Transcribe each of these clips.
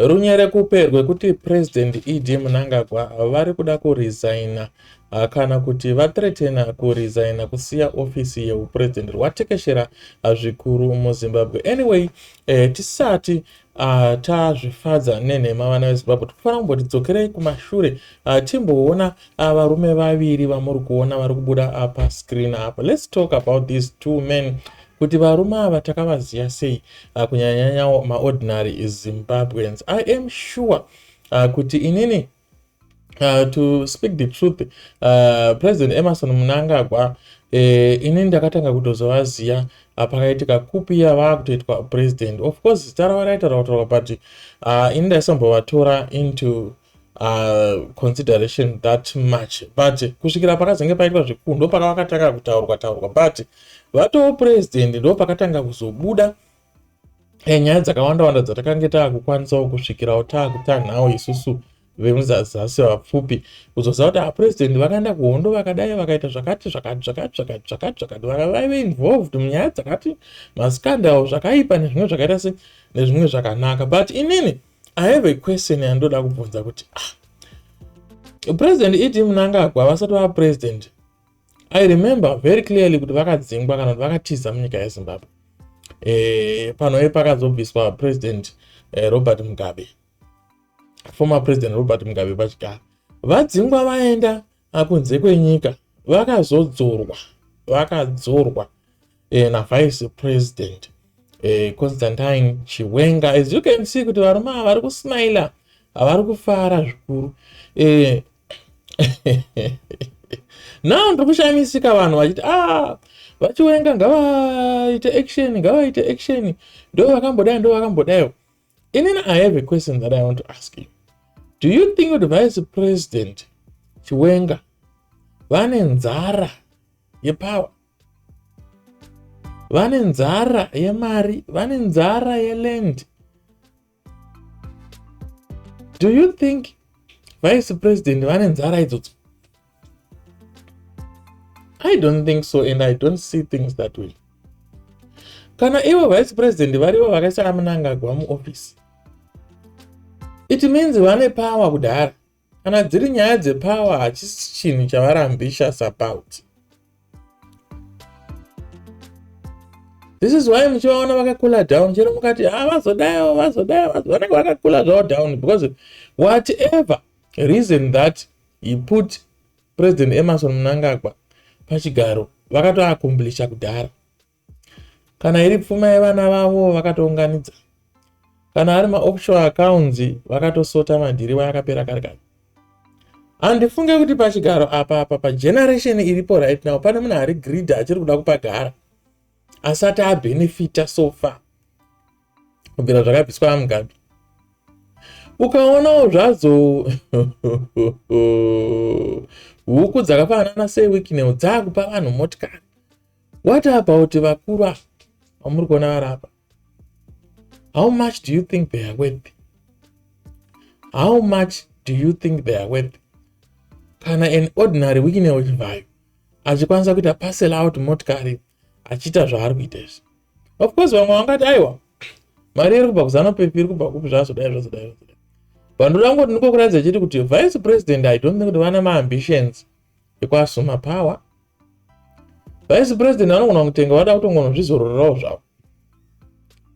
runyere kuperwe kuti President Vamunangagwa vari kuda kuresigna kana kuti vathreatena kuresigna kusiya ofisi yeupresident rwatekeshera zvikuru muZimbabwe. Anyway, tisati tazvifadza nenhema vana veZimbabwe, tofanira kumbotidzokerei kumashure timboona varume vaviri vamuri kuona vari kubuda pascreen apa. Let's talk about these two men, kuti varume ava takavaziva sei, kunyanya maordinary Zimbabweans. I am sure kuti inini to speak the truth, President Emmerson Mnangagwa inini ndakatanga kutozovaziva pakaitika kupi yava kutoitwa president. Of course zita ravo raitaurwa, but ini ndaisambovatora into consideration that much, but kusvikira pakazenge paitwa zvikuru ndo pakavakatanga kutaurwa, but vatoo president ndo pakatanga kuzobuda nyaya dzakawanda dzatakanga takukwanisawo kusvikirawo takutanhawo isusu vemuzasi vapfupi, kuzoziva kuti president vakaenda kuhondo vakadai vakaita zvakati vaive involved munyaya dzakati mascandal zvakaipa nezvimwe zvakaita nezvimwe zvakanaka. But inini I have a question yandoda kubvunza kuti President Vamunangagwa vasati vava president, I remember very clearly kuti vakadzingwa kana kuti vakatiza munyika yeZimbabwe panoye pakazobviswa President Robert Mugabe, former President Robert Mugabe pachigaro. Vadzingwa vaenda kunze kwenyika, vakadzorwa naVice President Constantine Chiwenga. As you can see kuti varume ava vari kusmaila, vari kufara zvikuru. Now ndokushamisika vanhu vachiti vachiwenga ngavaite action, ndo vakambodai. Inini I have a question that I want to ask you. Do you think that Vice President Chiwenga vane nzara yepower, vane nzara yemari, vane nzara yeland? Do you think Vice President vane nzara idzodzo? I don't think so, and I don't see things that way. Kana ivo Vice President varivo vakaisa Mnangagwa muoffice, it means vane power kudhara. Kana dziri nyaya dzepower hachisi chinhu chavari ambitious about. This is why muchivaona vakakula down, chero mukati vazodayo vanenge vakakula zvavo down, because whatever reason that he put President Emmerson Mnangagwa pachigaro vakatoakombilisha kudhara. Kana iri pfuma yevana vavo vakatounganidza, kana ari ma-offshore accounts vakatosota madhiri vayakapera kare. Handifunge kuti pachigaro apa pageneration iripo right now pane munhu ari greedy achiri kuda kupagara asati abenefita so far kubvira zvakabviswa Mugabe. Ukaonawo zvadzo huku dzakafanana seWikiNew dzakupa vanhu motikari. What about vakuru vamuri kuona vari apa? How much do you think they are worth? How much do you think they are worth? Kana an ordinary WikiNew chivhayo achikwanisa kuita parcel out motikari achiita zvaari kuita izvi. Of course vamwe vangati aiwa mari iri kubva kuZANU-PF iri kubva kupi zvazodai. Vandoda ngoti ndikokuratidza chiti kuti Vice President I don't think kuti vana maambitions ekuasuma power. Vice President anogona kutenga vada kutongona zvizororerawo zvavo.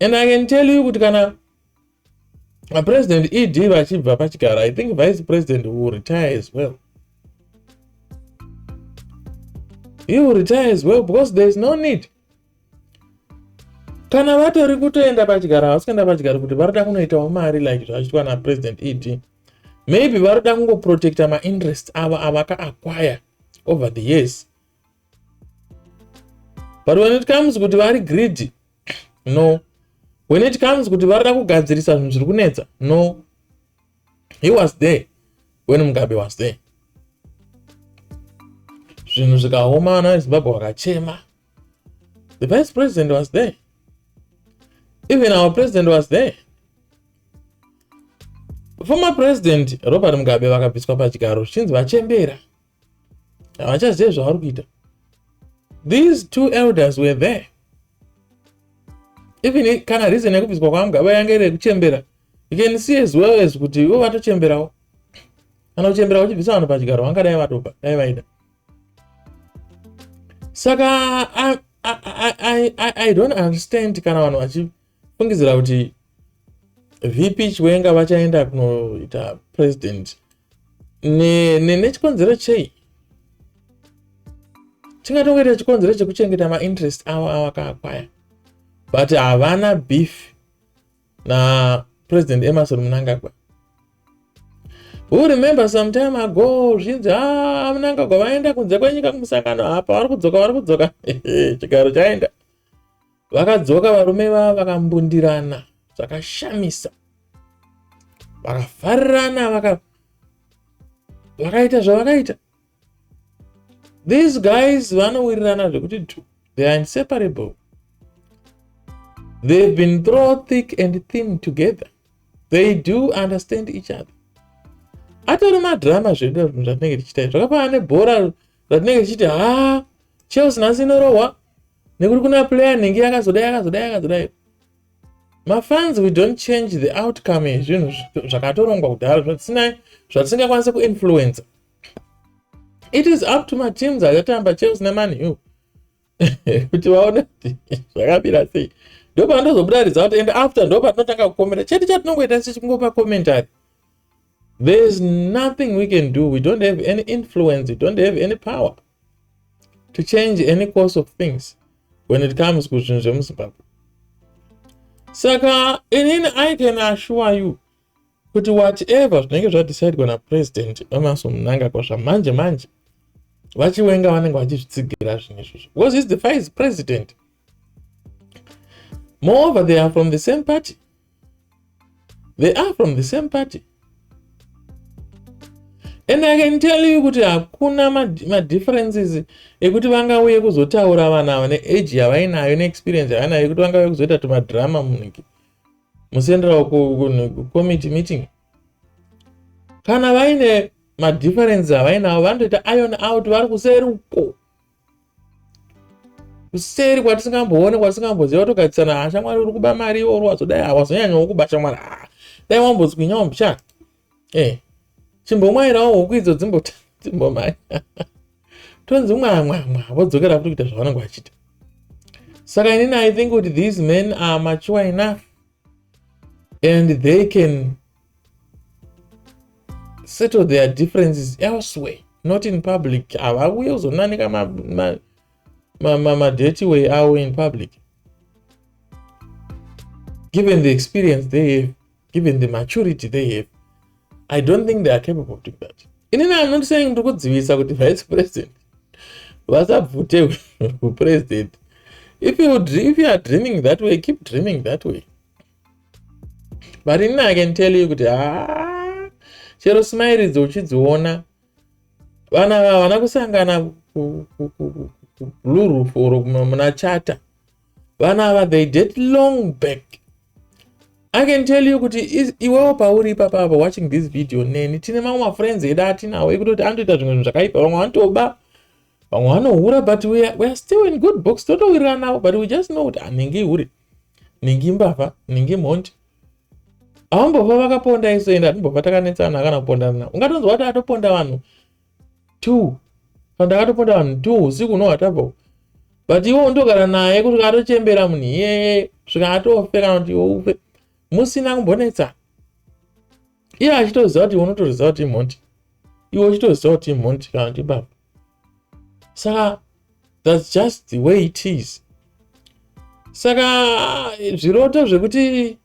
And I can tell you kuti kana President vachibva pachigaro, I think Vice President will retire as well. He will retire as well because there is no need. Kana vatori kutoenda pachigaro, vasikaenda pachigaro kuti varida kunoitawo mari like zvachiitwa naPresident maybe varida kungoprotecta ma-interest ava avaka-acquire over the years. But when it comes kuti vari greedy, no. When it comes kuti varida kugadzirisa zvinhu zviri kunetsa, no. He was there when Mugabe was there. Zvinhu zvikaoma vana veZimbabwe vakachema. The Vice President was there. Even our president was there. Former President Robert Mugabe vakabviswa pachigaro zvichinzi vachembera. Havachazivi zvavari kuita. These two elders were there. Even kana reason yekubviswa kwaMugabe yange iri kuchembera, You can see as well as kuti ivo vatochemberawo. Kana kuchembera uchibvisa vanhu pachigaro vangadai vatopa dai vaida. Saka I don't understand kana vanhu vachifungidzira kuti VP Chiwenga vachaenda kunoita president nechikonzero chei. Chingatongoita chikonzero chekuchengeta ma-interest avo avakakwaya, but havana beef na President Emerson Mnangagwa. Who remember some time ago zvinzi Mnangagwa vaenda kunze kwenyika kumusangano apa varikudzoka chigaro chaenda vakadzoka varume vava vakambundirana zvakashamisa vakavharirana vakaita zvavakaita. These guys vanowirirana zvekuti they are inseparable. They've been through thick and thin together. They do understand each other. Atori madrama zvedu zvatinenge tichita zvakapana nebhora ratinenge tichiti Chelsea nhasi inorohwa nekuti kuna player nenge yakazodai. Mafans, we don't change the outcome ezvinhu zvakatorongwa kudhara zvatisingakwanisa kuinfluence. It is up to my teams achatamba Chelsea neManU kuti vaone kuti zvakapira sei. Ndopa ndozobuda result and after ndopa tinotanga kukomenta. Chete chatinongoita sechingopa commentary. There is nothing we can do. We don't have any influence. We don't have any power to change any course of things when it comes to Zimbabwe. Saka, I can assure you that whatever zvinenge zvadecidwa na President Emerson Mnangagwa zvamanje vachiwenga vanenge vachizvitsigira zvinhu izvozvo because he's the vice president. Moreover, they are from the same party. And I can tell you kuti hakuna ma differences ekuti vangauye kuzotaura vanhu ava neage yavainayo neexperience yavainayo ekuti vangauye kuzoita tumadrama muniki mucentral committee meeting. Kana vaine ma differences avainawo vanoita iron out, vari kuseri uko kuseri kwatisingamboone kwatisingamboziva kutogatisana hashamwari uri kuba mari iwo wazodai hawazonyanyawo kuba shamwari dai wambotswinya wambochaka chimbomwairawo huku idzo dzimbomai tonzi mwa vodzokera futi kuita zvavanenge vachiita. Saka I think that these men are mature enough and they can settle their differences elsewhere, not in public. Havauye kuzonanika ma dirty way avo in public. Given the experience they have, given the maturity they have, I don't think they are capable of doing that. I'm not saying to kudzivisa kuti vice president vasabvute president. If you are dreaming that way, keep dreaming that way. But I can tell you kuti chero smile dzochidziona vana kusangana blue roof or muna chata vana they did long back. I can tell you kuti iwewo pauri papa watching this video neni tine mamwe friends edu atinawo ekuti anoita zvimwe zvakaipa, vamwe vanotoba, vamwe vanohura, but we are still in good books. Totowirana nawo, but we just know kuti ningi hure, ningi mbavha, ningi mhondi. Avambobva vakaponda iso ende atimbobva takanetsana kana kupondana nawo. Ungatonzwa kuti atoponda vanhu 2 kana akatoponda vanhu 2 usiku nowatabva, but iwo ndogara naye kuti katochembera munhu iyeye svika atofe kana kuti iwo ufe musina kumbonetsana. Iye achitoziva kuti unotoziva kuti imhondi, iwe uchitoziva kuti imhondi kana kuti baba. Saka that's just the way it is. Saka zviroto zvekuti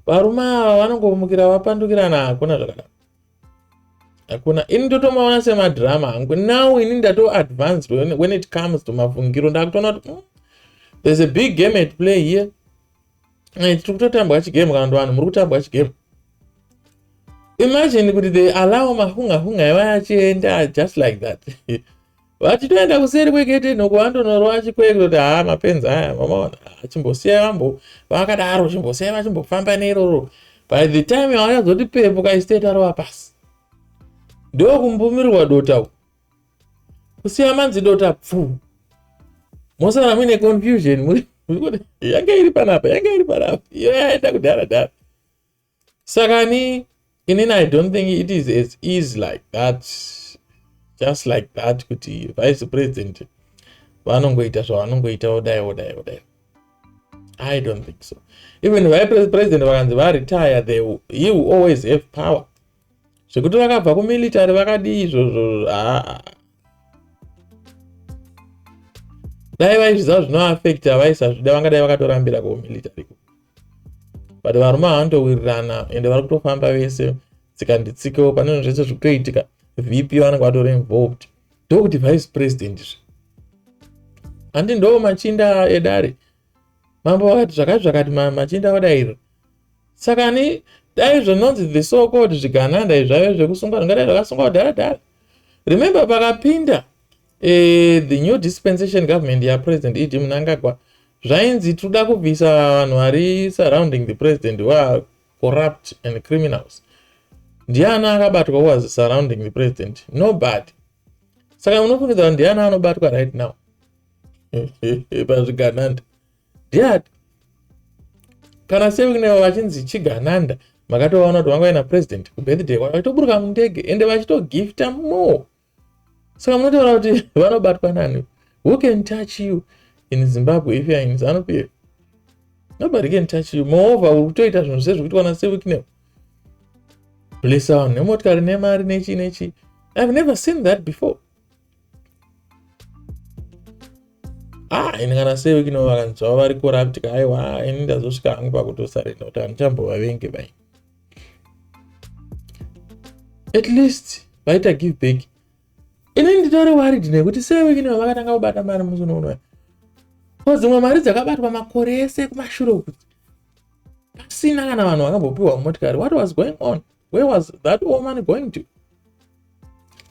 varume ava vanongomukira vapandukirana hakuna zvakadaro. Hakuna. Ini ndotomaona semadrama hangu. Now ini ndato advanced when it comes to mafungiro. Ndakutona kuti there's a big game at play here. Tikutotambwa chigame kana vanhu muri kutambwa chigame. Imagine kuti they allow mahunga vachienda just like that. Vachitoenda kuseri kwegete nokuvandonoro vachikweka kuti mapenzi aya mamaona chimbosiya vambo vakadaro chimbosiya vachimbofamba neiroro. By the time yavachazoti pepo kaistate arova pasi ndokumbumirwa dota kusiya manzi dota pfu mosara muine confusion yange iri panapa iyo yaenda kudhara. Sakani, I don't think it is as easy like that, just like that, kuti vice president vanongoita zvavanongoita odai. I don't think so. Even vice president vakanzi varetire, he will always have power. Zvekuti vakabva kumilitary vakadii izvozvo, dai vaizviziva zvinoaffecta vaisazvida vangadai vakatorambira kumilitary. But varume havanotowirirana ende vari kutofamba vese tsikanditsikewo pane zvese zvikutoitika. VP vanenge vatori involved. Ndokuti vice president handi ndo machinda edare. Mambo vakati zvakati machinda odairo. Saka dai zvinonzi the so called zvigananda zvave zvekusungwa zvingadai zvakasungwa kudhara. Remember pakapinda the new dispensation government yapresident Vamunangagwa, zvainzi toda kubvisa vanhu vari surrounding the president were corrupt and criminals. Ndiani akabatwa was surrounding the president? Nobody. Saka munofungidza ndiani anobatwa right now pazvigananda? Ndiani? Kana sevikunevo vachinzi chigananda, makatovaona kuti vangaina president kubirthday vachitoburuka mundege ende vachitogifta more. Saka munotaura kuti vanobatwa nani? Who can touch you in Zimbabwe if you are in ZANU-PF? Nobody can touch you. Moreover, uri kutoita zvinhu sezvikuitwa naSevikunevo. Blessa vanhu nemotikari nemari nechi. I've never seen that before. Ini kana Sevikunevo vakanzi vari corrupt, aiwa ini ndazosvika hangu pakutosarenda kuti handichambovavengi bai. At least vaita give back. Ini nditori worried nekuti Sevikunevo vakatanga kubata mari musi unono. Dzimwe mari dzakabatwa makore ese kumashure kuti pasina kana vanhu vakambopiwa motikari. What was going on? Where was that all money going to?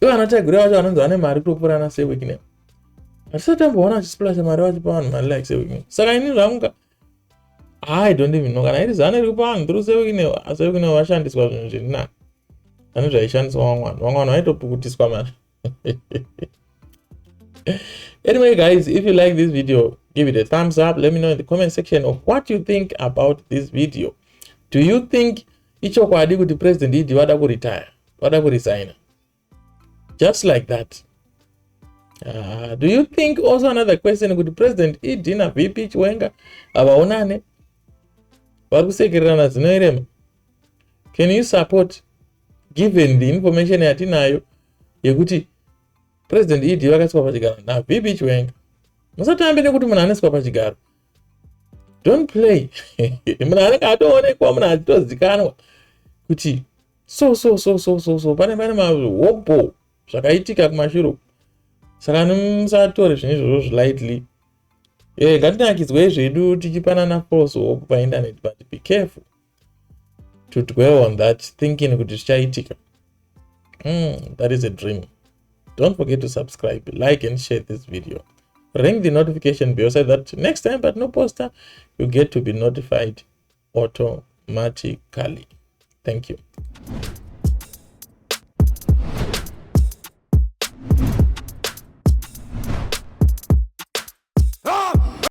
Ivo vanotagura vacho vanonzi vane mari kutopfuura naSevikunevo. Hatisati tamboona vachisiplasha mari vachipa vanhu mari like Sevikunevo. Saka ini zvamunga I don't even know kana iri zana riri kupa vanhu through Sevikunevo. Sevikunevo vashandiswa zvinhu zviri nani. Pane zvaishandiswa vamwe vaitopukutiswa mari. Anyway guys, if you like this video, give it a thumbs up. Let me know in the comment section of what you think about this video. Do you think ichokwadi kuti president Idi vada kuretire, vada kuresign just like that? Do you think also another question kuti president Idi na VP Chiwenga avaonane vari kusekererana zvinoerema? Can you support given the information yatinayo yekuti president Idi vakaiswa pachigaro na VP Chiwenga? Musatambe nekuti munhu aneswa pachigaro. Don't play. Munhu anenge atoonekwa, munhu achitozikanwa kuti so pane mahopo zvakaitika kumashure. Saka musatore zvinhu izvozvo lightly. Ngatinakidzwe zvedu tichipanana false hope painternet, but be careful to dwell on that thinking kuti zvichaitika. That is a dream. Don't forget to subscribe, like and share this video. Ring the notification bell so that next time but no poster you get to be notified automatically. Thank you.